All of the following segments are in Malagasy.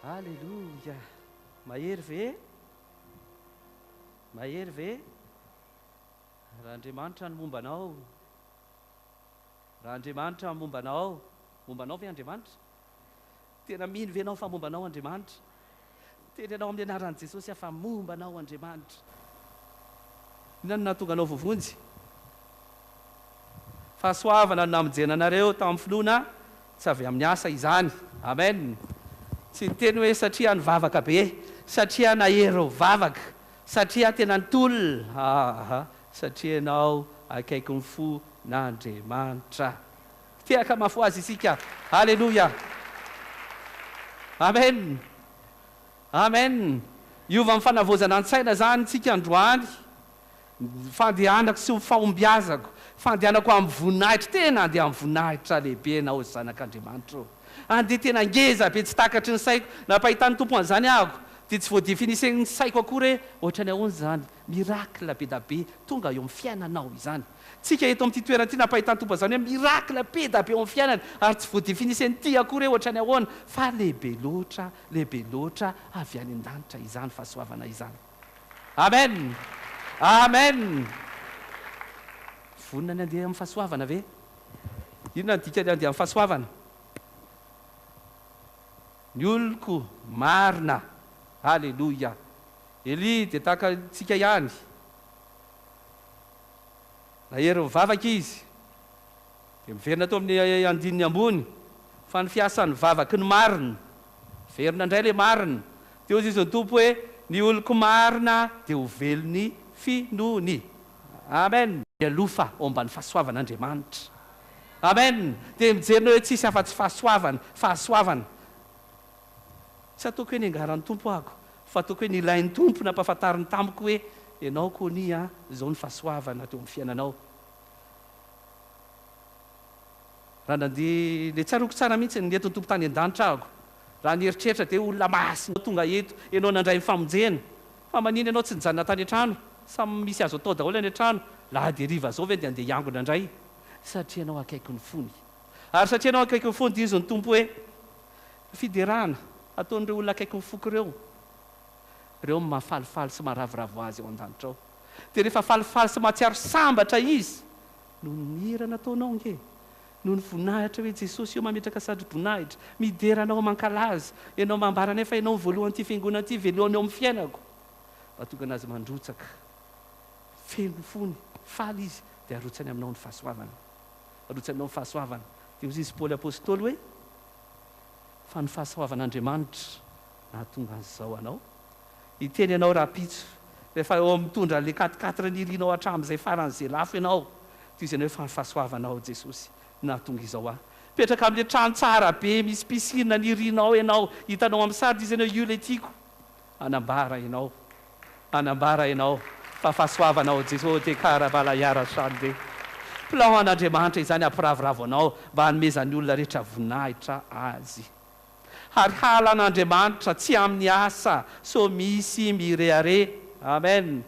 Alleloia. Mahery ve? Mahery ve? Raha Andriamanitra no mombanao. Raha Andriamanitra no mombanao. Mombanao ve Andriamanitra? Tena mino ve anao fa mombanao Andriamanitra? Tena anao amin'ny anaran'i Jesosy fa mombanao Andriamanitra. Inona no nahatonga anao vovonjy? Fahasoavana no namonjena anareo tamin'ny finoana, tsy avy amin'ny asa izany. Amen. Tsy teny hoe satria nivavaka be, satria nahery vavaka, satria tena nitolona, satria ianao akaiky ny fo n'Andriamanitra. Tehaka mafy azy isika. Halleloia. Amen. Amen. Iova amin'ny fanavozana an-tsaina zany tsika androany. Fandehanako sy fahombiazako, fandehanako amin'ny voninahitra, tena andeha amin'ny voninahitra lehibe nao zanak'Andriamanitra. Andeha tena ngeza be tsy takatry ny saiko, napahitany tompo an'izany ahako, dia tsy voadefiniseny saiko akory hoe ohatra ny ahoana zany, miracle be da be tonga eo amin'ny fiainanao izany. Tsika eto amin'ity toerana ity napahitany tompo an'izany hoe miracle be da be eo amin'ny fiainana, ary tsy voadefiniseny ty akory hoe ohatra ny ahoana, fa lehibe loatra avy any an-danitra izany fahasoavana izany. Amen. Amen. Vonina ny andeha amin'ny fahasoavana ve? Inona ny dikany andeha amin'ny fahasoavana? Ny oloko marina. Halleloia. Eli dia tahaka tsika ihany. Nahery mivavaka izy. Dia miverina tao amin'ny andininy ambony. Fa ny fiasan'ny vavaky ny marina. Verina indray ilay marina. Dia hozy izy ny tompo hoe ny oloko marina dia ho velony finony. Amen. Mialofa ao ambany fahasoavan'Andriamanitra. Amen. Dia mijerina hoe tsisy afa-tsy fahasoavana. Tsy ataoko hoe ny angaran'ny tompo ahako, fa ataoko hoe ny ilain'ny tompo nampahafantariny tamiko hoe ianao kony izao ny fahasoavana teo amin'ny fiainanao. Raha nandeha le tsaroko tsara mihitsy ny entin'ny tompo tany an-danitra ahako. Raha nieritreritra dia olona masina tonga eto, ianao nandray ny famonjena. Fa manino ianao tsy nijanona tany an-trano, samy misy azo atao daholo any an-trano, lahaderiva zao ve dia andeha hiangona indray? Satria ianao akaiky ny fony. Ary satria ianao akaiky ny fony dia izy ny tompo hoe fiderana ataon'ireo olona akaiky ny foko ireo mahafalifaly sy maharavoravo azy ao an-danitra ao. Dia rehefa falifaly sy mahatsiaro sambatra izy, no mihira nataonao nge, no ny voninahitra hoe Jesosy io mametraka sadri-boninahitra, mideranao mankalaza, ianao mambara nefa ianao ny voalohan'ity fiangonana ity, velohany eo amin'ny fiainako. Mahatonga anazy mandrotsaka, feno fony, faly izy, dia arotsany aminao ny fahasoavana. Arotsany aminao ny fahasoavana. Dia hozy izy Paoly apôstôly hoe, fa ny fahasoavan'Andriamanitra nahatonga an'izao anao. Iteny ianao rapitso, rehefa eo mitondra le 4 ny irinao hatramin'izay faran'izay lafo ianao, dia izy ianao fa ny fahasoavanao Jesosy nahatonga izao petraka amin'le trano tsara be, misy piscine ny irinao ianao, hitanao amin'ny sary izy ianao io le tiako. Anambara ianao fa fahasoavanao Jesosy te karabalayara sande. Plan an'Andriamanitra izany ampiravoravo anao mba hanomezan'ny olona rehetra voninahitra azy. Ary halan'Andriamanitra tsy amin'ny asa so misy mirehare. Amen.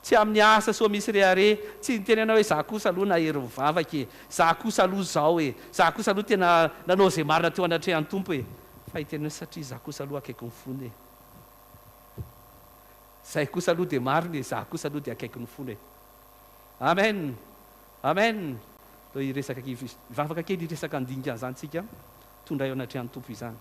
Tsy amin'ny asa so misy rehare, tsy niteny ianao hoe za kosa aloha nahery mivavaka, za kosa aloha zao za kosa aloha tena nanao izay marina teo anatrehan'ny tompo fa hiteny hoe satria za kosa aloha akaiky ny fony zay kosa aloha dia marina za kosa aloha dia akaiky ny fony Amen. Amen. Tao iresaka vavaka kely iresaka andinika zany tsika, tondra eo anatrehan'ny tompo izany.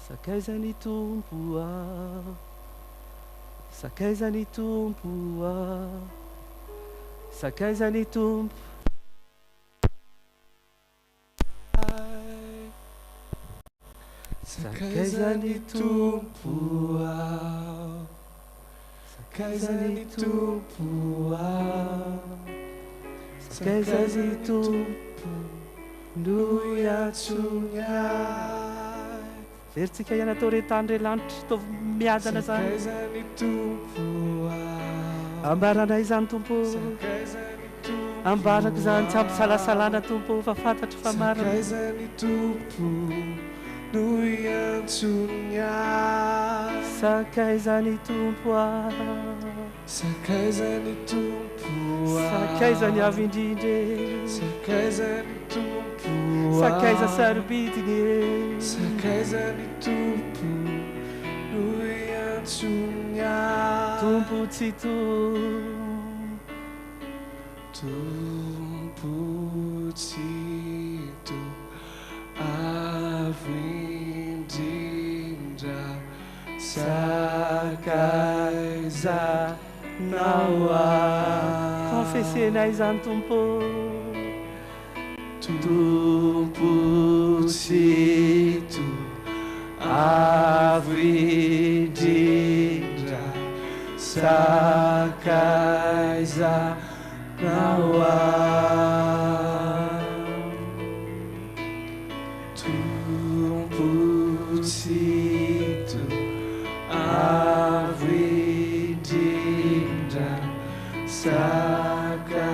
Sakaizany tompo aho, sakaizany tompo aho, sakaizany tompo, sakaizany tompo aho, sakaizany tompo aho, sakaizany tompo no iatsony Veritsika ihany atao retany re lanitra, tao miadana zany. ambaranay izany tompo ambarako izany tsy ampisalasalana tompo fa fantatro fa marina sakaizany tompo no iantsony ahy sakaizany tompo a sakaizany tompo sakaizany avy indrindre sakaizany tompo sakaiza sarobidiny sakaizany tompo no iantsony ahy tompo tsy tompo tsy avy indrindra sakaiza nao ahy confessenay izany tompo tompo tsy avy indrindra sakaiza nao ahy tompo tsy avy indrindra sakaiza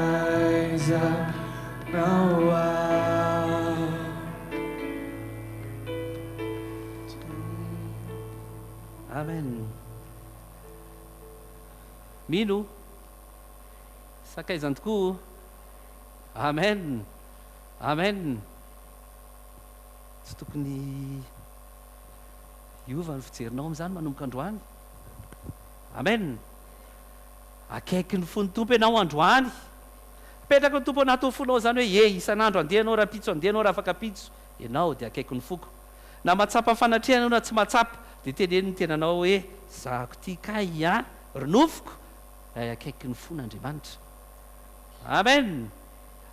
nao ahy amen mino sakaizany tokoa amen amen tsy tokony iova ny fijerinao am'izany manomboka androany amen akaiky ny fony tompo ianao androany petraka ny tompo anaty fonao zany hoe isan'andro andehanao raha pitso andehanao raha afaka pitso ianao dia akaiky ny foko na matsapa fanatrihanao na tsy matsapa dia teneny ny tenanao hoe zahako tia kay a ronofoko akaiky ny fon'andriamanitra amen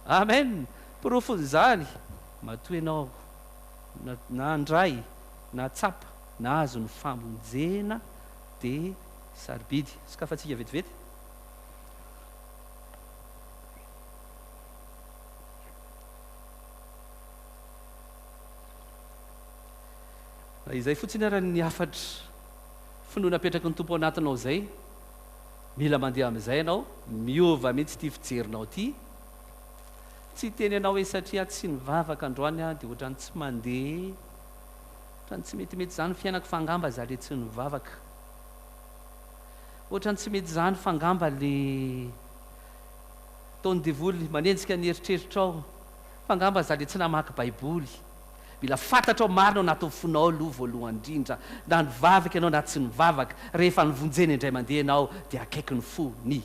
amen porofon'izany matoa ianao na andray na tsapa na azo ny famonjena dia sarobidy sokafatsika vetivety izay fotsiny ara ny afatra finoana apetraky ny tompo anatinao zay mila mandeha amin'izay ianao miova mihitsy ty fijerinao ty tsy teny anao hoe satria tsy nivavaka androany a dia ohatrany tsy mandeha ohatrany tsy metimety zany fiainako fangamba za le tsy nivavaka ohatrany tsy mety zany fangamba le taony devoly manenjika ny eritreritrao fangamba za le tsy namaky baiboly mila fantatra ao marina ao anaty fonao aloha voalohany indrindra na nivavaka ianao na tsy nivavaka rehefa nivonjeny indray mandeha ianao dia akaiky ny fony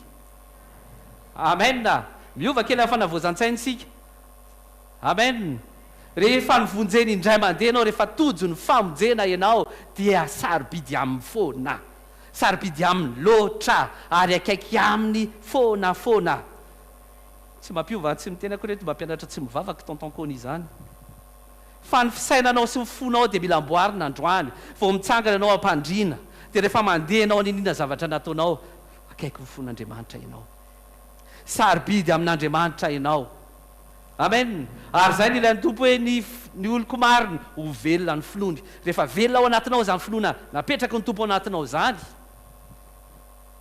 amen miova kely amin'ny fanavozan-tsainisika amen rehefa nivonjeny indray mandeha ianao rehefa tojo ny famonjena ianao dia sarobidy amin'ny foana sarobidy amin'ny loatra ary akaiky amin'ny foana tsy mampiova tsy mitena koa reto mba mpianatra tsy mivavaka tontonkony izany fa ny fisainanao sy mifonao dia mila amboarina androany vao mitsangana ianao ampandriana dia rehefa mandeha ianao ninina zavatra nataonao akaiky ny fon'andriamanitra ianao sarobidy amin'andriamanitra ianao amen ary zay ny ilan'ny tompo hoe ny oloko marina ho velona ny finony rehefa velona ao anatinao zany finoana napetraky ny tompo anatinao zany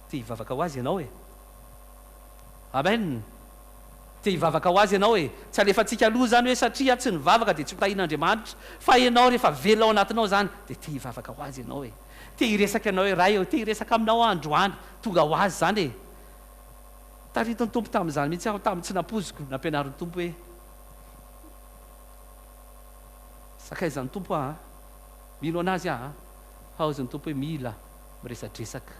tia hivavaka ho azy ianao e amen tia hivavaka ho azy ianao e tsy alefantsika aloha zany hoe satria tsy nivavaka dia tsy hotahin'andriamanitra fa ianao rehefa velona ao anatinao zany dia tia hivavaka ho azy ianao e tia hiresaka ianao hoe ray tia hiresaka aminao androany tonga ho azy zany e taritony tompo tamin'izany mihitsy aho tamin'ny tsy nampoziko nampianarin'ny tompo hoe sakaizany tompo mino anazy haoziny tompo hoe mila miresadresaka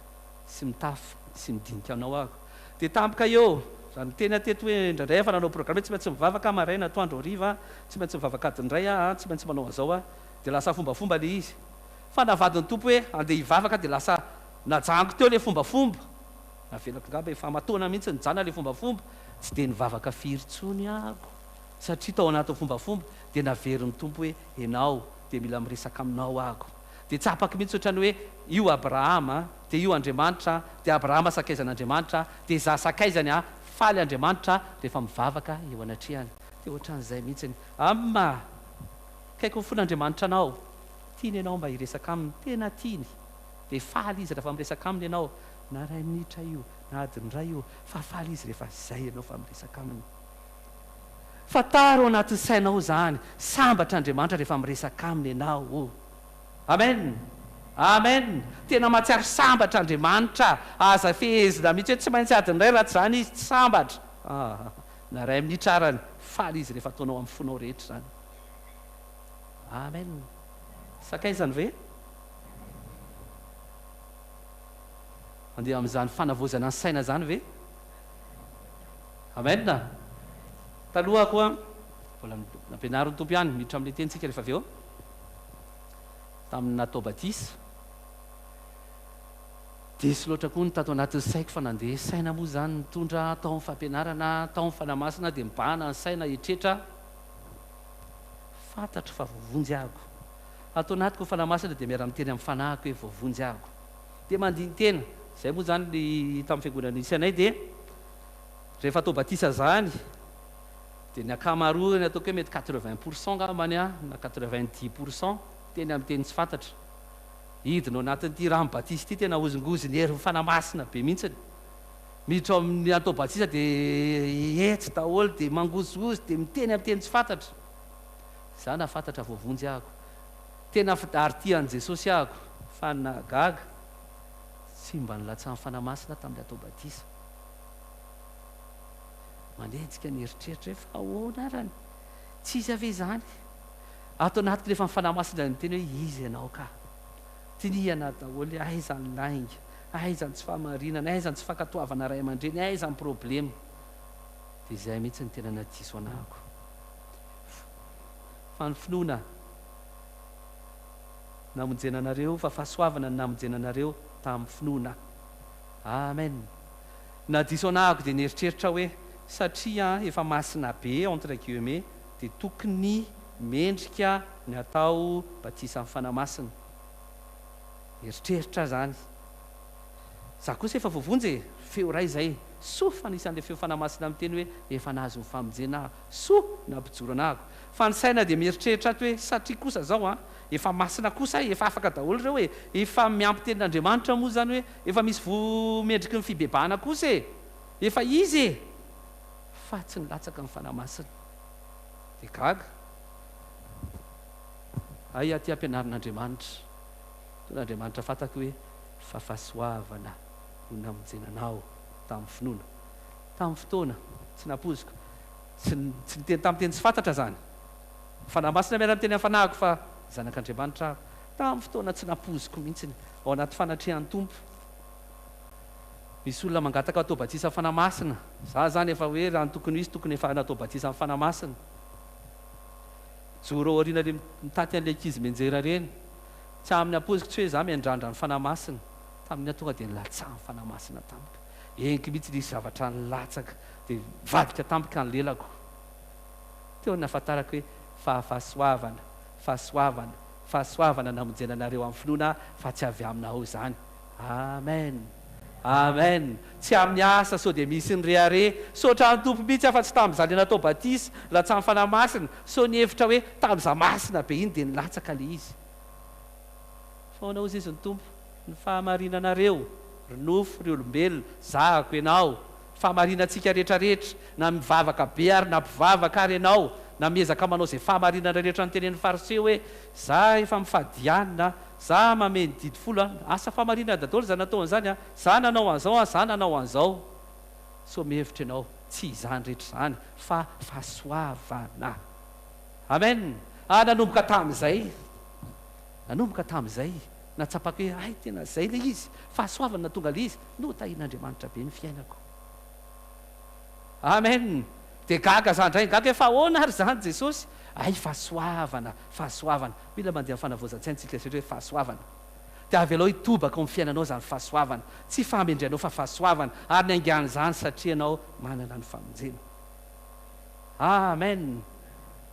sy mitafy sy midinika anao ako dia tampoka eo zany tena teto hoe indraindray efa nanao programme tsy maintsy mivavaka maraina atoandro hariva tsy maintsy mivavaka adindray tsy maintsy manao an'izao dia lasa fombafomba le izy fa navadin'ny tompo hoe andeha hivavaka dia lasa najango teo le fombafomba navelako ngamba efa matona mihitsy nijana le fombafomba tsy dia nivavaka firy-tsony ako satria tao anatin'ny fombafomba dia naverin'ny tompo hoe ianao dia mila miresaka aminao ako dia tsapaky mihitsy ohatrany hoe io abrahama dia io andriamanitra dia abrahama sakaizan'andriamanitra dia za sakaizany faly andriamanitra rehefa mivavaka eo anatrehany dia ohatran'izay mihitsy amma kaiky fon'andriamanitra anao tiany ianao mba hiresaka aminy tena tiany dia faly izy rehefa miresaka aminy ianao na ray minitra io na adiny ray io fa faly izy rehefa zay ianao fa miresaka aminy fa taro anaty sainao zany sambatra andriamanitra rehefa miresaka aminy ianao amen amen tena mahatsiary sambatra andriamanitra aza fehezina mihitsy hoe tsy maintsy adiny ray raha tsy zany izy tsy sambatra na ray minitra arany faly izy rehefa ataonao amin'ny fonao rehetra zany amen sakaizany ve andeha amin'izany fanavozana ny saina zany ve amena taloha koa mbola nampianary ny tompo ihany miditra amin'le tentsika rehefa avy eo tamin'ny natao batisa desy loatra koa ny tato anatin'ny saiko fa nandeha saina moa zany nitondra tao amin'ny fampianarana tao amin'ny fanamasina dia mibahana ny saina etretra fantatra fa voavonjy ago atao anatiko ny fanamasina dia miara-miteny amin'ny fanahiko hoe voavonjy ago dia mandiny tena zay moa zany ny tamin'ny fiangonana nisy anay dia rehefa atao batisa zany dia ny akamaroany ataoko hoe mety 80% ngambany na 90% teny amin'ny teny tsy fantatra hidinao anatin'ity raha mibatisa ity tena ozongoziny hery fanamasina be mihitsiny miditra amin'ny atao batisa dia etsy daholo dia mangozogozy dia miteny amin'ny teny tsy fantatra za na fantatra voavonjy ahako tena fidaritian'i Jesosy ahako fa nagaga tsy mba nilatsan'ny fanamasina tamin'ny atao batisa manenjika ny heritreritra hoe fa ahoana arany tsy izy ave zany atao anatiko rehefa nyfanamasina ny teny hoe izy ianao ka tinihana daholo aizany lainga aizany tsy fahamarinana aizany tsy fankatoavana ray aman-dreny aizany problema dia izay mihitsy ny tena nadiso anahako fa ny finoana namonjena anareo fa fahasoavana ny namonjena anareo tamin'ny finoana amen nadiso anahako dia nieritreritra hoe satria efa masina be entre guillemets dia tokony mendrika ny atao batisa amin'ny fanamasina eritreritra zany za kosa efa voavonjy feo ray zay so fa nisan'le feo fanamasina amin'ny teny hoe efa nahazo ny famonjena so nampijoro anahako fa ny saina dia mieritreritra ato hoe satria kosa zao efa masina kosa efa afaka daholo reo hoe efa miampy tenin'andriamanitra moa zany hoe efa misy vomendriky ny fibebahana kosa efa izy fa tsy nilatsaka ny fanamasina dia gaga ay aty ampianarin'andriamanitra ton'andriamanitra fantako hoe fa fahasoavana no namonjenanao tamin'ny finoana tamin'ny fotoana tsy napoziko tsy niteny tamin'ny teny tsy fantatra zany fanamasina miara miteny amin'ny fanahiko fa zanak'andriamanitra tamin'ny fotoana tsy napoziko mihitsiny ao anaty fanatrehan'ny tompo misy olona mangataka atao batisa amin'ny fanamasina za zany efa hoe raha ny tokony izy tokony efa natao batisa amin'ny fanamasina joro ariana le mitaty an'le ankizy menjera reny tsy amin'ny apoziko tsy hoe za miandrandra ny fanamasina tamin'ny atonga dia nilatsahan'ny fanamasina tampoka enky mihitsy nisy zavatra nilatsaka dia vadika tampoka ny lelako teo nafantarako hoe fahasoavana fahasoavana fahasoavana namonjena anareo amin'ny finoana fa tsy avy aminao zany amen amen tsy amin'ny asa so dia misy ny rehare so trany tompo mihitsy afa tsy tamin'izany natao batisa latsahan'ny fanamasina so ny hevitra hoe tamin'iza masina be iny dia nilatsaka le izy faona ozy izy ny tompo ny fahamarinanareo ronofo ry olombelona zahako ianao fahamarinantsika rehetrarehetra na mivavaka be ary na mpivavaka ary ianao na miezaka manao izay fahamarinana rehetra ny tenen'ny fariseo hoe za efa mifadianina za mameny didy folo asa fahamarinana daholo za natao an'izany za nanao an'izao za nanao an'izao so mihevitra ianao tsy izany rehetra zany fa fahasoavana amen nanomboka tamin'izay nanomboka tamin'izay natsapako hoe ay tena zay le izy fahasoavana na tonga le izy no tahin'andriamanitra be ny fiainako amen dia gaga zandray gaga efa ahoana ary zany Jesosy ay fahasoavana fahasoavana mila mandeha amin'ny fanavozan-tsaintsika hoe fahasoavana dia avy alao hitobaka amin'ny fiainanao zany fahasoavana tsy fahamendrianao fa fahasoavana ary ny angany zany satria anao manana ny famonjena amen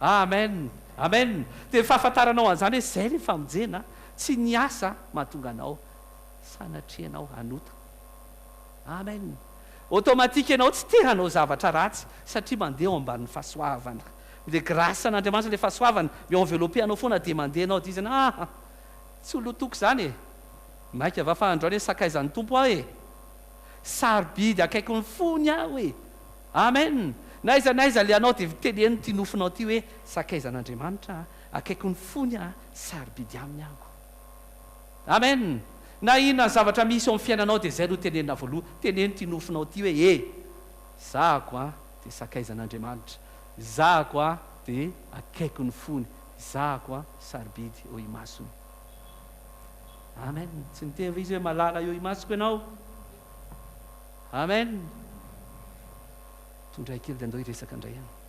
amen amen dia fahafantaranao an'izany hoe zay le famonjena tsy ny asa mahatonga anao sanatria anao anota amen automatika ianao tsy tehanao zavatra ratsy satria mandeha ao ambanin'ny fahasoavana le grâce n'Andriamanitra le fahasoavana mi-enveloppe anao foana dia mandeha anao dia izy tsy olotoko zany maika va fa androany hoe sakaizan'ny tompo aho sarobidy akaiko ny fony aho e amen naiza le anao dia teneny ty nofinao ty hoe sakaizan'andriamanitra akaiko ny fony a sarobidy aminy aho amen na inona ny zavatra misy eo amin'ny fiainanao dia zay no tenenina voaloha teneny ty nofinao ty hoe zahako a dia sakaizan'andriamanitra zahako a dia akaiko ny fony zahako a sarobidy eo imasony amen tsy niteva izy hoe malala eo imasoko ianao amen tondray kely dia andao iresaka indray any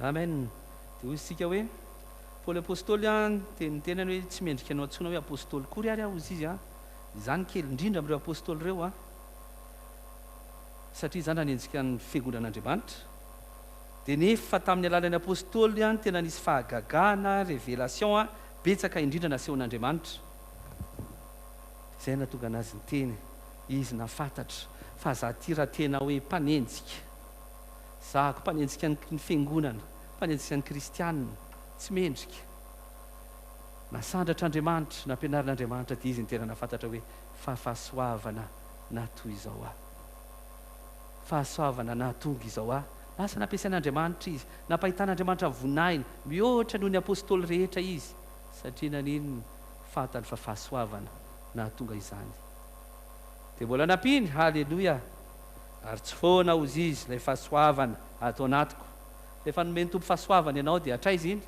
amen dia ozy sika hoe paoly apôstôly a dia nitenany hoe tsy mendrika anao antsona hoe apôstôly kory ary aho izy izy a izany kely indrindra amin'ireo apôstôly ireo a satria izany nanenjika ny fiangonan'andriamanitra dia nefa tamin'ny alalan'ny apôstôly a tena nisy fahagagana révélation a betsaka indrindra nasehon'andriamanitra izay natonga anazy ny teny izy nafantatra fa za ty raha tena hoe mpanenjika zahako mpanenjika ny fiangonana mpanenjika ny kristianina tsy mendrika nasandratr'andriamanitra nampianarin'andriamanitra dia izy ny tena nafantatra hoe fahafahasoavana natoy izao a fahasoavana natonga izao a lasa nampiasain'andriamanitra izy nampahitan'andriamanitra vonainy mihoatra noho ny apôstôly rehetra izy satria naniny fantany fa fahasoavana nahatonga izany dia mbola nampiny halleloia ary tsy foana ozy izy ilay fahasoavana atao anatiko rehefa nomeny tompo fahasoavana ianao dia atraizy iny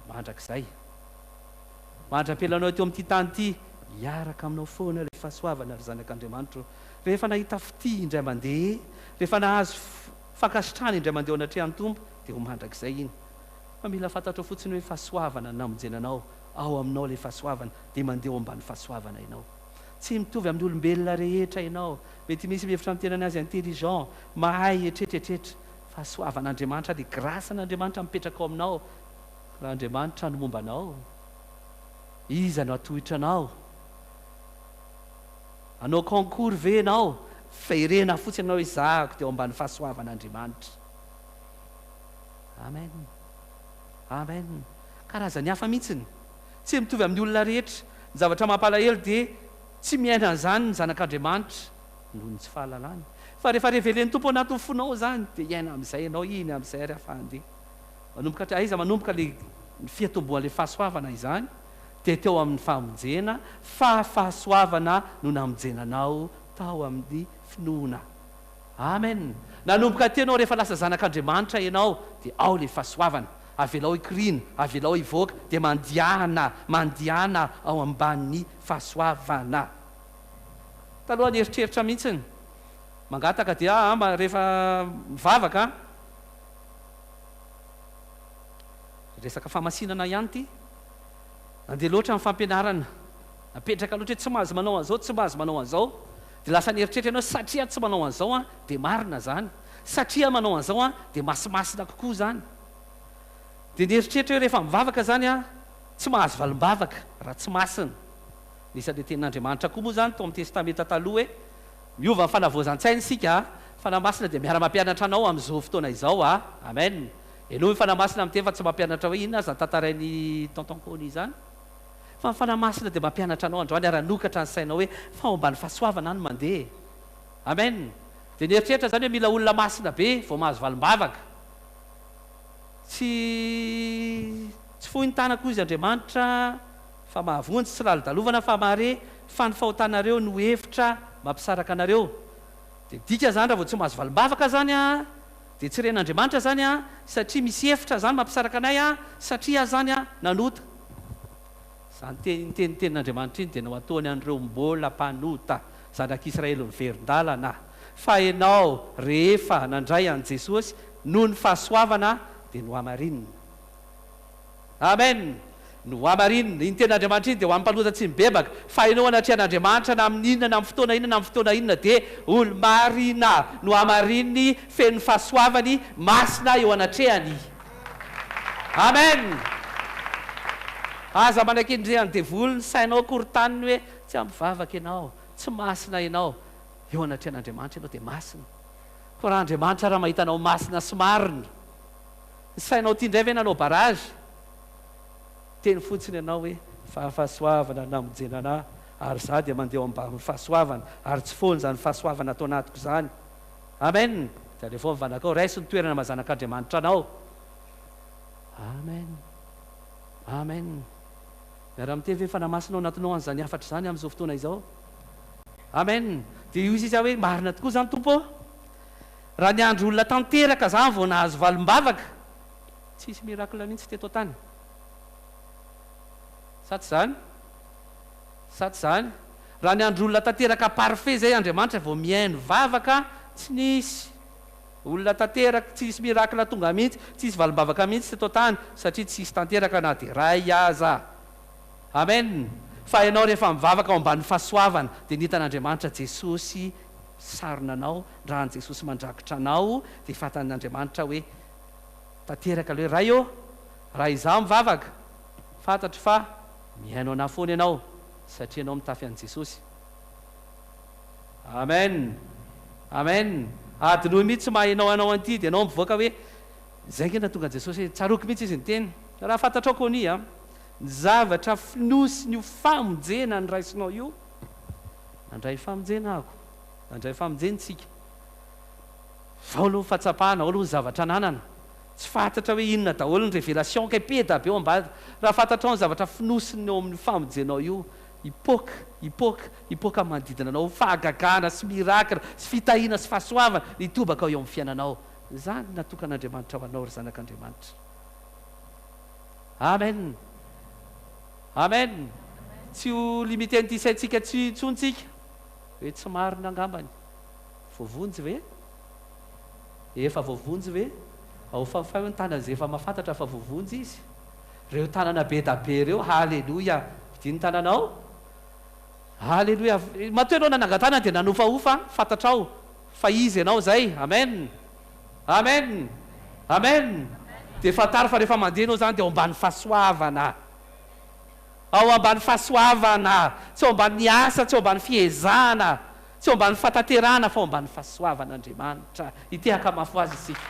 mandrak'izay mandram-pialanao teo amin'ity tany ity hiaraka aminao foana ilay fahasoavana ry zanak'andriamanitra rehefa nahita fity indray mandeha rehefa nahazo fankasitrana indray mandeha ao anatrehan'ny tompo dia ho mandrak'izay iny fa mila fantatra fotsiny hoe fahasoavana namonjenanao ao aminao ilay fahasoavana dia mandeha ao ambany fahasoavana ianao tsy mitovy amin'ny olombelona rehetra ianao mety misy mihevitra mitenany azy intelligent mahay etretreetretra fahasoavan'andriamanitra dia grâce n'andriamanitra mipetraka ao aminao raha andriamanitra no momba anao iza no atohitra anao anao concours ve anao fairena fotsiny anao hoe zahako dia ao ambany fahasoavan'andriamanitra amen amen karazany hafa mihitsiny tsy mitovy amin'ny olona rehetra ny zavatra mampalahelo dia tsy miaina zany ny zanak'andriamanitra noho ny tsy fahalalany fa rehefa revelen'ny tompo anaty fonao zany dia iaina amin'izay ianao iny amin'izay ary afahandeha manomboka aiza manomboka le fiatomboan'le fahasoavana izany dia teo amin'ny famonjena fahasoavana no namonjenanao tao amin'ny finoana amen nanomboka tenao rehefa lasa zanak'andriamanitra ianao dia ao le fahasoavana avelao ikrina avelao ivoaka dia mandihana ao amban'ny fahasoavana talohan'ny eritreritra mihitsiny mangataka dia rehefa mivavaka resaka famasinana ihany ty andeha loatra amin'ny fampianarana napetraka loatra hoe tsy mahazo manao an'izao tsy mahazo manao an'izao dia lasa ny eritreritra ianao satria tsy manao an'izao a dia marina zany satria manao an'izao a dia masimasina kokoa zany dia ny eritreritra hoe rehefa mivavaka zany a tsy mahazo valim-bavaka raha tsy masina nisan'le tenin'andriamanitra koa moa zany tao amin'ny testamenta taloha hoe miova ny fanavoazan-tsainy sika fanamasina dia miara-mampianatra anao amin'izao fotoana izao a amen ianao fanamasina amin'ny teny fa tsy mampianatra hoe inona azy tantarain'ny tontonkony izany fa ny fanamasina dia mampianatra anao androany ara-nokatra ny sainao hoe fa ao ambany fahasoavana no mandeha amen dia ny eritreritra zany hoe mila olona masina be vao mahazo valim-bavaka tsy fohintanako izy andriamanitra fa mahavonjy tsy lalo-dalovana fa mahare fa ny fahotanareo no hevitra mampisaraka anareo dia dika zany raha vao tsy mahazo valim-bavaka zany a dia tsy ren'andriamanitra zany a satria misy hefitra zany mampisaraka anay a satria zany a nanota zany tenitenin'andriamanitra iny dia nao ataony an'ireo mbola mpanota zanak'israely miverin-dalana fa ianao rehefa nandray an' jesosy noho ny fahasoavana dia no hamarinina amen no amarinina iny ten'andriamanitra iny dia ho ampaloza tsy mibebaka fa ianao anatrehan'andriamanitra na amin'ny inona na amin'ny fotoana inona na amin'ny fotoana inona dia olo marina no amarininy feno fahasoavany masina eo anatrehany amen aza manakindreany devolony sainao korontaniny hoe tsy amivavaka ianao tsy masina ianao eo anatrehan'andriamanitra ianao dia masina ko raha andriamanitra raha mahitanao masina sy marina ny sainao tia indray ve nanao barage teny fotsiny ianao hoe fahafahasoavana namonjenana ary za dia mandeha ambany fahasoavana ary tsy foany zany fahasoavana atao anatiko zany amen dia aleo mivanakao raisy ny toerana mazanak'andriamanitra anao amen amen miara mitevy efa namasinao anatinao an'izany afatra zany amin'izao fotoana izao amen dia io izy izy hoe marina tokoa zany tompo raha ny andro olona tanteraka zany vao nahazo valim-bavaka tsisy mirakla mihitsy teto tany sa tsy zany sa tsy zany raha ny andro olona tanteraka parfait zay andriamanitra vao mihaino vavaka tsy nisy olona tanteraka tsisy mirakla tonga mihitsy tsisy valim-bavaka mihitsy teto tany satria tsisy tanteraka na dia ray aza amen fa ianao rehefa mivavaka ao ambany fahasoavana dia nitan'andriamanitra jesosy saronanao raha ny jesosy mandrakitra anao dia fantan'andriamanitra hoe tanteraka le hoe ray eo raha izaho mivavaka fantatro fa mihaino ana foana ianao satria ianao mitafy an' jesosy amen amen adinohy mihitsy mahainao anao an'ity dia ianao mivoaka hoe zay ngena tonga an' jesosy hoe tsaroky mihitsy izy ny teny raha fantatrao koani a ny zavatra finosiny io famonjena ny raisinao io nandray famonjena ako nandray famonjenitsika vao aloha fahatsapahana ao aloha ny zavatra ananana tsy fantatra hoe inona daholo ny révélation kaipeda be ao ambady raha fantatrao ny zavatra finosiny eo amin'ny famonjenao io hipoka manodidina anao fahagagana sy mirakra sy fitahina sy fahasoavana nitobaka ao eo amin'ny fiainanao zany natokan'andriamanitra ho anao ry zanak'andriamanitra amen amen tsy ho limité nyity saintsika tsy tsontsika hoe tsy marina angambany voavonjy ve efa voavonjy ve ao fafay ny tanana zay efa mahafantatra fa voavonjy izy reo tanana be da be reo halleloia vidiny tananao halleloia matoa ianao nanangatana dia nanofaofa fantatrao fa izy ianao zay amen amen amen dia fantary fa rehefa mandeha anao zany dia ao ambany fahasoavana ao ambany fahasoavana tsy ao ambany asa tsy ao ambany fiezana tsy ao ambany fatanterana fa ao ambany fahasoavan'andriamanitra hitehaka mafo azy isika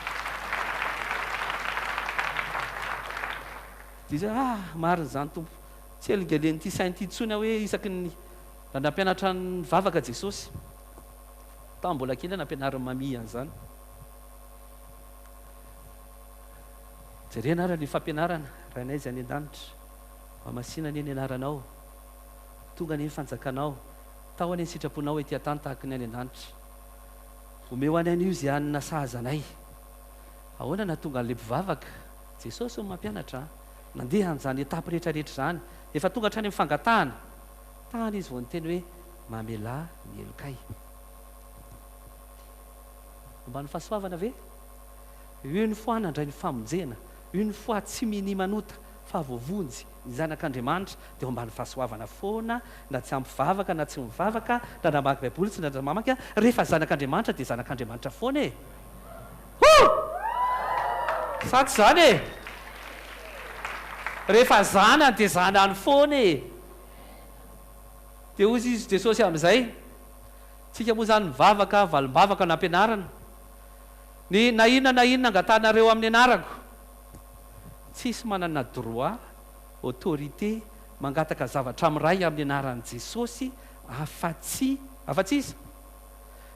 dia mariny zany tompo tsy elingelen'ity sain'ity tsony hoe isaky ny raha nampianatra ny vavaka jesosy ta mbola kely nampianariny mami an'izany jerena ara ny fampianarana raha nay zay any an-danitra mamasina ny any anaranao tonga ny fanjakanao tao any sitraponao hoe tia tany tahaka ny any an-danitra omeo any an'io zay anina sahazanay ahoana na tonga n'le mpivavaka jesosy no mampianatra nandeha an'izany etapy rehetrarehetra zany efa tonga hatrany amin'ny fangatahana tany izy vao ny teny hoe mamela ny elokay ambany fahasoavana ve une fois nandray ny famonjena une fois tsy mini manota fa voavonjy ny zanak'andriamanitra dia ao ambany fahasoavana foana na tsy ampivavaka na tsy mivavaka na namaky baiboly tsy namamaka rehefa zanak'andriamanitra dia zanak'andriamanitra foana e sa tsy zany e rehefa zanany dia zanany foana e dia ozy izy jesosy amin'izay tsika moa zany mivavaka valim-bavaka nampianarana ny na inona angatanareo amin'ny anarako tsisy manana droit autorité mangataka zavatra amiray amin'ny anaran'i jesosy afa-tsy izy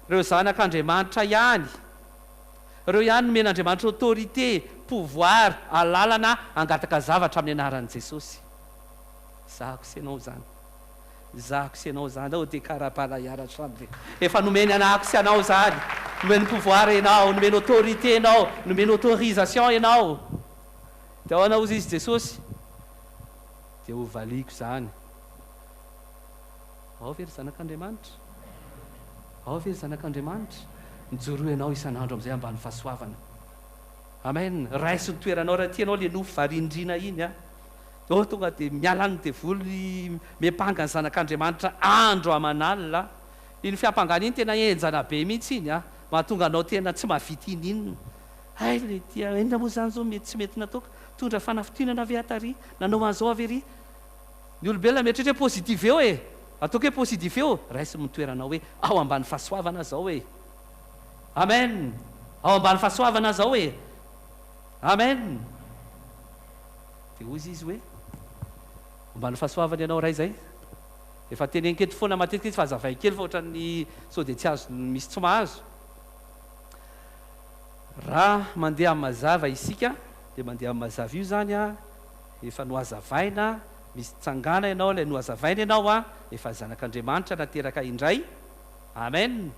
reo zanak'andriamanitra ihany reo ihany nomen'andriamanitra autorité pouvoir alalana angataka zavatra amin'ny anaran'i jesosy zahako senao zany ao dia karapala hiaratra ambe efa nomeny anahako sy anao zany nomeny pouvoir ianao nomeny autorité ianao nomeny autorisation ianao dia ao anao ozy izy jesosy dia ho valiko zany ao very zanak'andriamanitra ao very zanak'andriamanitra nijoro ianao isan'andro amin'izay ambany fahasoavana amen raisy ny toeranao raha tianao le nofo varindrina iny a tonga dia mialany dia voly mepanga ny zanak'andriamanitra andro amanalina iny fiampangana iny tena enjana be mihitsy iny mahatonga anao tena tsy mavity iny inona ay le dia enona moa zany zao mety tsy mety nataoko tondra fanafitinana avy atary nanao an'izao avery ny olombelona mieritrehitra hoe positif eo ataoko hoe positif eo raisy mitoeranao hoe ao ambany fahasoavana zao amen ao ambany fahasoavana zao amen dia ozy izy hoe ambany fahasoavana ianao ray zay efa tenenkety foana matetika izy fahazavay kely fa ohatran'ny sao dia tsy azo misy tsy mahazo raha mandeha amin'ny mazava isika dia mandeha amin'ny mazava io zany efa noazavaina misy tsangana ianao ilay noazavaina ianao efa zanak'andriamanitra nateraka indray amen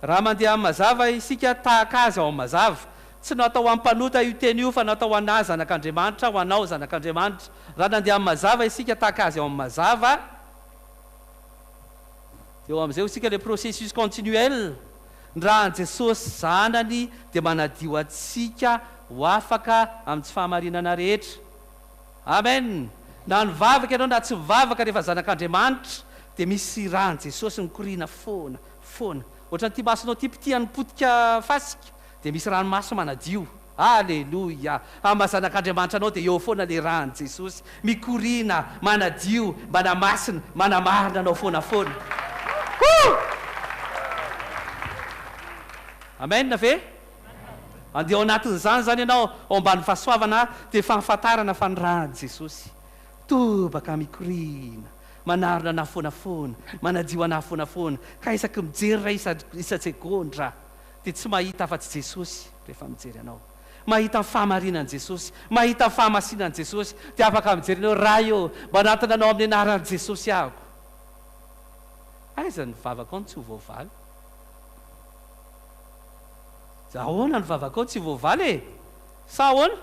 raha mandeha amin'ny mazava isika tahaka azy ao amin'ny mazava tsy natao ampanota io teny io fa natao ana zanak'andriamanitra ho anao zanak'andriamanitra raha nandeha amin'ny mazava isika tahaka azy ao amin'ny mazava eo amin'izay isika le processus continuel raha an jesosy zanany dia manadio atsika ho afaka amin'ny tsy fahamarinana rehetra amen na nivavaka ianao na tsy mivavaka rehefa zanak'andriamanitra dia misy raha an jesosy nikoriana foana ohatran'ny ty masonao ty pitiany potika fasika dia misy ranomaso manadio alleloia amin'ny zanak'andriamanitra anao dia eo foana le raha an jesosy mikoriana manadio manamasina manamarina anao foana amen ve andeha ao anatin'izany zany ianao ao ambany fahasoavana dia fahafantarana fa ny raha an jesosy tobaka mikoriana manarina ana foanafoana manadio ana foanafoana ka isaky mijery ray isa-tsegondra dia tsy mahita afa-tsy jesosy rehefa mijery anao mahita fahamarinan'i jesosy mahita fahamasinan'i jesosy dia afaka mijery anao raha eo manatona anao amin'ny anaran'i jesosy ahako aiza ny vavaka ao ny tsy ho voavaly ahoana ny vavaka ao tsy voavaly sa ahoana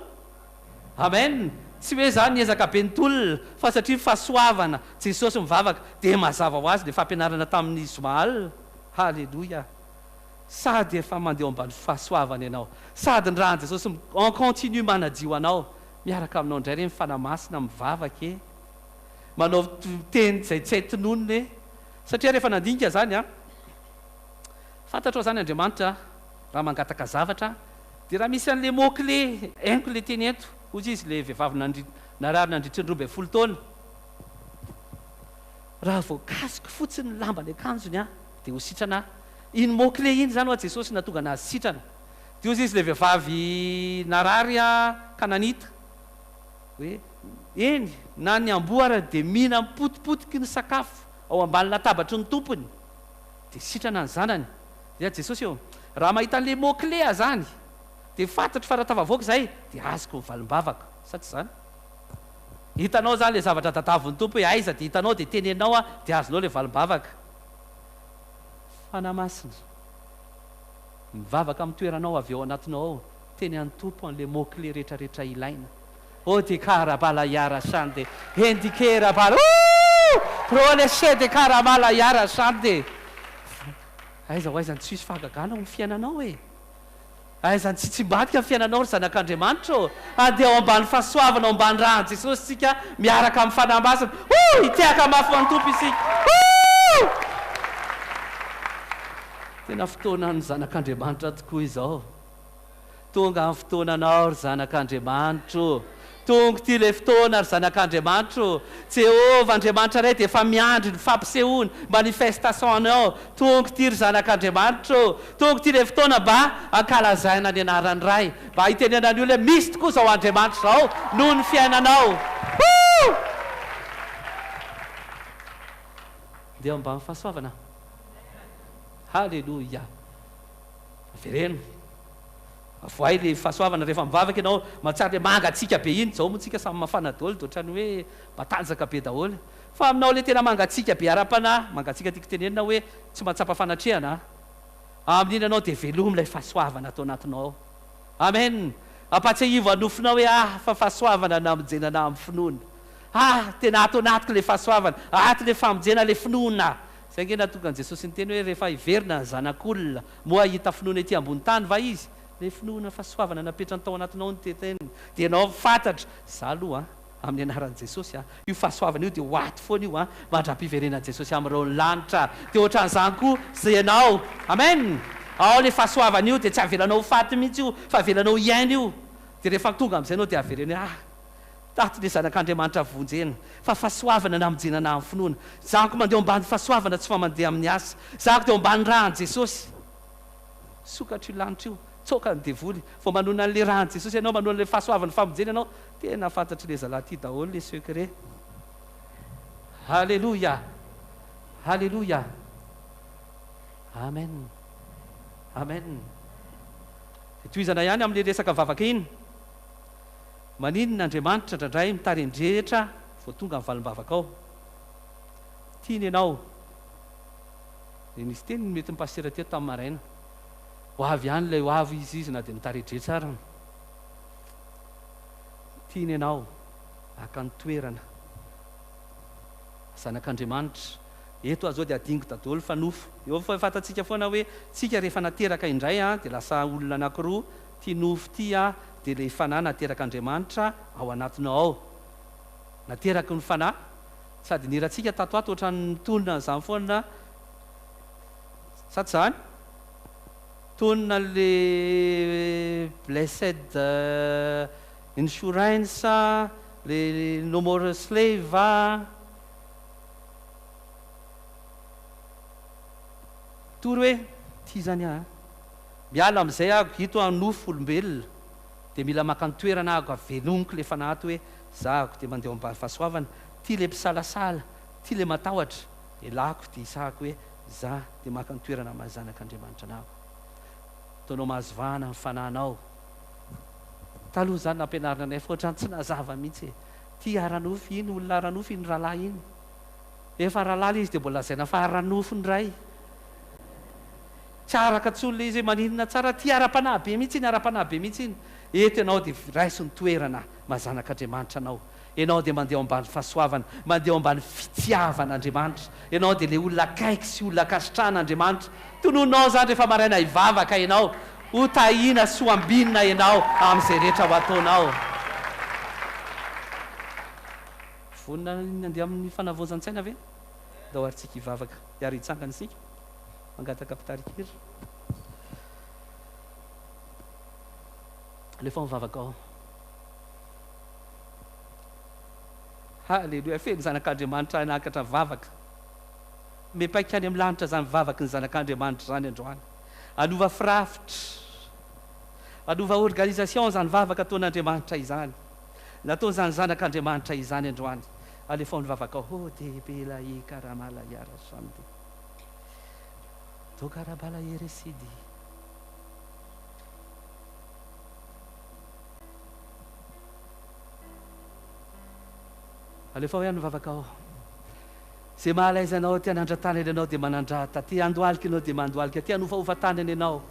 amen tsy hoe zany niezaka be nytolona fa satria fahasoavana jesosy mivavaka dia mazava ho azy dia fampianarana tamin'ny zomaal halleloia sady efa mandeha ambany fahasoavana ianao sady ny rahan jesosy en continue manadio anao miaraka aminao indray re mifanamasina mivavaka manao teny zay tsy hay tononona satria rehefa nandinika zany fantatrao zany andriamanitra raha mangataka zavatra dia raha misy an'le mot-clé hainko le teny ento ozy izy le vehivavy narary nandritry ny 12 taona raha voakasiko fotsiny ny lamba ny akanjony dia ho sitrana iny mot-clé iny zany hoa jesosy natonga anazy sitrana dia ozy izy le vehivavy narary kananita hoe eny na ny amboara dia mihina mipotipotiky ny sakafo ao ambany latabatry ny tompony dia sitrana ny zanany dia jesosy eo raha mahita an'le mot-clé zany dia fantatry fa raha tavavoaka zay dia azoko mivalim-bavaka sa tsy zany hitanao zany le zavatra tadavon'ny tompo hoe aiza dia hitanao dia tenenao dia azonao le valim-bavaka fanamasina mivavaka amin'ny toeranao avy eo anatinao ao teny an'ny tompo an'le mot-clé rehetrarehetra ilaina de karabala yara sande hendikerabala prolese de karamala yara sande aiza ho aizany tsy misy fahagagana ho ny fiainanao aizany tsy mbatika ny fiainanao ry zanak'andriamanitra andeha ao ambany fahasoavana ao ambany rahan jesosy sika miaraka amin'ny fanamasina hitiaka mafy ho antompo isika tena fotoana ny zanak'andriamanitra tokoa izao tonga amin'ny fotoananao ry zanak'andriamanitra tonga ty le fotoana ry zanak'andriamanitra jehova andriamanitra ray dia efa miandry ny fampisehoany manifestation anao tonga ty ry zanak'andriamanitra tonga ty le fotoana mba ankalazaina ny anarany ray mba hitenena ny olona misy tokoa zao andriamanitra zao noho ny fiainanao dia mba mifahasoavana halleloia avereno voay le fahasoavana rehefa mivavaka ianao matsary le mangatsika be iny zao motsika samy mafana daholo dia ohatrany hoe matanjaka be daholo fa aminao le tena mangatsika be ara-panahy mangatsika tiako tenenina hoe tsy mahatsapa fanatrehana amin'iny anao dia velomy lay fahasoavana atao anatinao amen ampatsiahivo anofinao hoe fa fahasoavana namonjenana amin'ny finoana tena ato anatiko le fahasoavana ato le famonjena le finoana zay nge natonga an jesosy ny teny hoe rehefa hiverina ny zanak'olona moa hita finoana ety ambony tany va izy le finoana fahasoavana napetrany tao anatinao ny teteny dia anao fantatra za aloha amin'ny anaran'i jesosy a io fahasoavana io dia ho aty foana io a mandra-piverenan'i jesosy amin'ireo lanitra dia ohatran'izany koa zay ianao amen ao le fahasoavana io dia tsy avelanao faty mihitsy io fa avelanao iaina io dia rehefa tonga amin'izay anao dia avereny tato le zanak'andriamanitra vonjena fa fahasoavana namonjenana amin'ny finoana zako mandeha ambany fahasoavana tsy fa mandeha amin'ny asa zako dia ambany rahan' jesosy sokatra io lanitra io tsoka ny devoly vao manona an'le rahan' jesosy ianao manona le fahasoavana famonjena ianao tena fantatry le zalahy ty daholo le secret halleloia halleloia amen amen toizana ihany amin'le resaka vavaka iny maninon'andriamanitra ndraindray mitarindrehitra vao tonga amin'ny valim-bavaka ao tiany ianao dia nisy teny mety mipasera teto tamin'ny maraina ho avy ihany ilay ho avy izy na dia mitarindrehy tsara tiany ianao aka ny toerana zanak'andriamanitra eto azao dia adingo dadolo fa nofo eo fa fantatsika foana hoe tsika rehefa nateraka indray a dia lasa olona anankiroa tia nofo ty a dia le fanahy naterak'andriamanitra ao anatinao ao nateraka ny fanahy sady niratsika tatoato ohatrany tonona n'izany foana sady zany tonona le blessed insurance le no more slave tory hoe tia zany a miala amin'izay ago hito anofo olombelona dia mila maka nytoerana ago aveloniko le fanahy hoe zahako dia mandeha ambany fahasoavana tia le mpisalasala tia le matahotra elako dia isahako hoe za dia maka nytoerana mahazanak'andriamanitra anako ataonao mahazovahana ny fanahinao taloha zany nampianarina anay fa ohatrany tsy nazava mihitsy tia aranofo iny olona aranofo iny rahalahy iny efa rahalahy izy dia mbola lazaina fa aranofo ny ray tsy araka tsolona izy maninona tsara tia ara-panahy be mihitsy iny ara-panahy be mihitsy iny eto ianao dia raiso ny toerana mahazanak'andriamanitra anao ianao dia mandeha ambany fahasoavana mandeha ambany fitiavan'andriamanitra ianao dia le olona kaiky sy olona kasitrahan'andriamanitra tononao zany rehefa maraina hivavaka ianao ho tahina sy ho ambinina ianao amin'izay rehetra ho ataonao vonina andeha amin'ny fanavoazan-tsaina ve da ho aritsika hivavaka hiary hitsangana isika mangataka pitarikira lefa mivavaka ao halleloia feny zanak'andriamanitra anakatra vavaka mepaika any amin'ny lanitra zany vavaka ny zanak'andriamanitra zany androany anova firafitra anova organisation zany vavaka ataon'andriamanitra izany nataon'izany zanak'andriamanitra izany androany alefa mivavaka ao ho debela ikaramala yarasamdy tokarabala yeresidi alefa hoe mivavaka ao zay mahalaizanao tia nandratanany ianao dia manandrata tia andoalika ianao dia mandoalika tia anofaofa-tanany ianao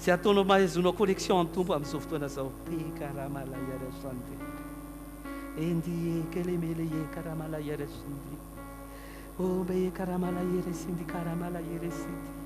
zay ataonao mahazonao connexion amin'ny tompo amin'izao fotoana zao pekaramala yarasande endi kelemele ye karamala yaresindi ombe karamala yeresindi karamala yeresindi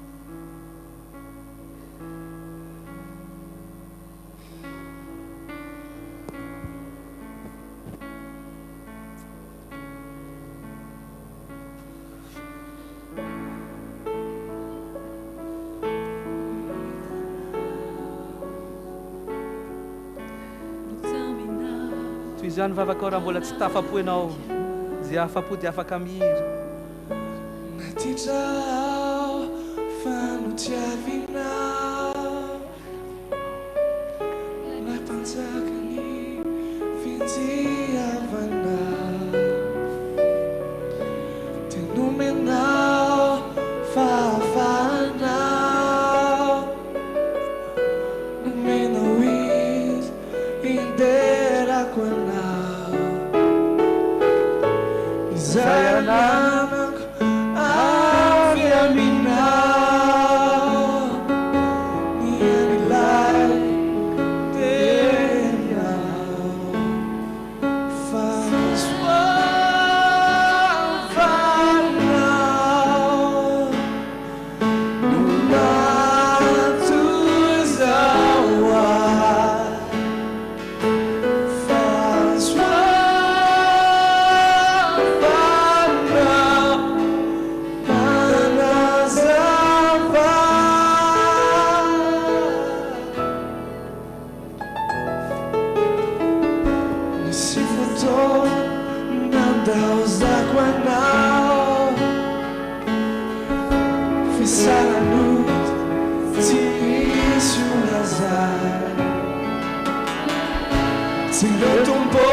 izany vavaka ao raha mbola tsy tafapo ianao zay afapo dia afaka mihira natitrao fanotiavinao nampanjakany fitiavanao tenomenao fahafanao nomenao izy inderako anao Zayanamako avy aminao nianilay tenao fahasoavanao no natozaoa fahasoavanao Dausako anao Fisana luz Tsy misy olazar Tsy ireo tombo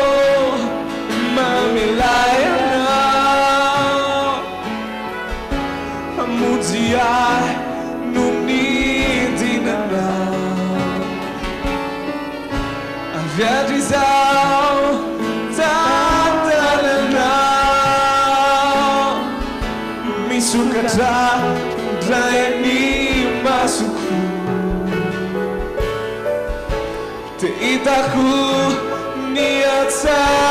mamelay anao Hamonjy ahy no nidinanao Aviadry izao tantalanao Misokatra ndray ny masoko Te hitako ny atsara